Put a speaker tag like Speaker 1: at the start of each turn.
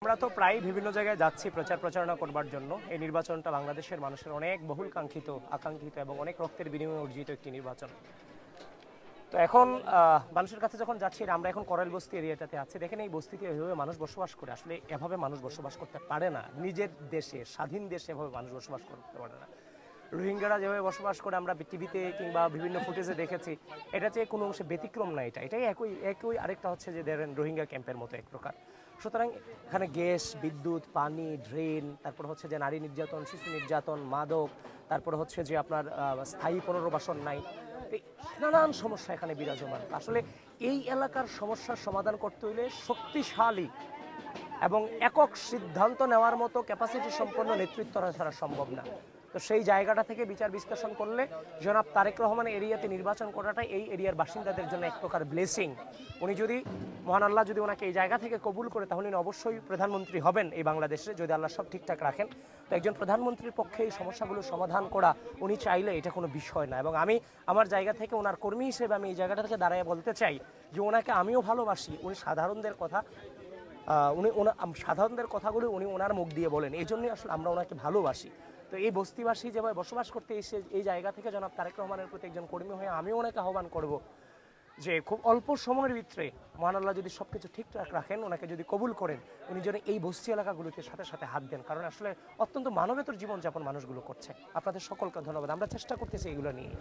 Speaker 1: আমরা তো প্রায় বিভিন্ন জায়গায় যাচ্ছি প্রচার প্রচারণা করবার জন্য। এই নির্বাচনটা বাংলাদেশের মানুষের অনেক বহুল কাঙ্ক্ষিত, আকাঙ্ক্ষিত এবং অনেক রক্তের বিনিময়ে অর্জিত একটি নির্বাচন। তো এখন মানুষের কাছে যখন যাচ্ছি, আমরা এখন করাইল বস্তি এরিয়াটাতে আছি। দেখেন এই বস্তিতে এভাবে মানুষ বসবাস করে, আসলে এভাবে মানুষ বসবাস করতে পারে না। নিজের দেশে, স্বাধীন দেশে এভাবে মানুষ বসবাস করতে পারে না। রোহিঙ্গারা যেভাবে বসবাস করে আমরা টিভিতে কিংবা বিভিন্ন ফুটেজে দেখেছি, এটা যে কোনো অংশে ব্যতিক্রম না। এটাই একই একই। আরেকটা হচ্ছে যে ধরেন রোহিঙ্গা ক্যাম্পের মতো এক প্রকার। সুতরাং এখানে গ্যাস, বিদ্যুৎ, পানি, ড্রেন, তারপর হচ্ছে যে নারী নির্যাতন, শিশু নির্যাতন, মাদক, তারপর হচ্ছে যে আপনার স্থায়ী পুনর্বাসন নাই। এই নানান সমস্যা এখানে বিরাজমান। আসলে এই এলাকার সমস্যার সমাধান করতে হইলে শক্তিশালী এবং একক সিদ্ধান্ত নেওয়ার মতো ক্যাপাসিটি সম্পন্ন নেতৃত্ব ছাড়া সম্ভব না। তো সেই জায়গাটা থেকে বিচার বিশ্লেষণ করলে জনাব তারেক রহমান এরিয়াতে নির্বাচন করাটা এই এরিয়ার বাসিন্দাদের জন্য এক প্রকার ব্লেসিং। উনি যদি, মহান আল্লাহ যদি ওনাকে এই জায়গা থেকে কবুল করে, তাহলে উনি অবশ্যই প্রধানমন্ত্রী হবেন এই বাংলাদেশে, যদি আল্লাহ সব ঠিকঠাক রাখেন। তো একজন প্রধানমন্ত্রীর পক্ষে এই সমস্যাগুলো সমাধান করা উনি চাইলে এটা কোনো বিষয় না। এবং আমি আমার জায়গা থেকে, ওনার কর্মী হিসেবে আমি এই জায়গাটা থেকে দাঁড়ায় বলতে চাই যে ওনাকে আমিও ভালোবাসি। উনি সাধারণদের কথা, উনি সাধারণদের কথাগুলো উনি ওনার মুখ দিয়ে বলেন, এই জন্যই আসলে আমরা ওনাকে ভালোবাসি। তো এই বস্তিবাসী যেভাবে বসবাস করতে এসে এই জায়গা থেকে জনাব তারেক রহমানের প্রতি একজন কর্মী হয়ে আমিও ওনাকে আহ্বান করব যে খুব অল্প সময়ের ভিতরে মহান আল্লাহ যদি সব কিছু ঠিকঠাক রাখেন, ওনাকে যদি কবুল করেন, উনি যেন এই বস্তি এলাকাগুলোতে সাথে সাথে হাত দেন। কারণ আসলে অত্যন্ত মানবেতর জীবনযাপন মানুষগুলো করছে। আপনাদের সকলকে ধন্যবাদ। আমরা চেষ্টা করতেছি এগুলো নিয়ে।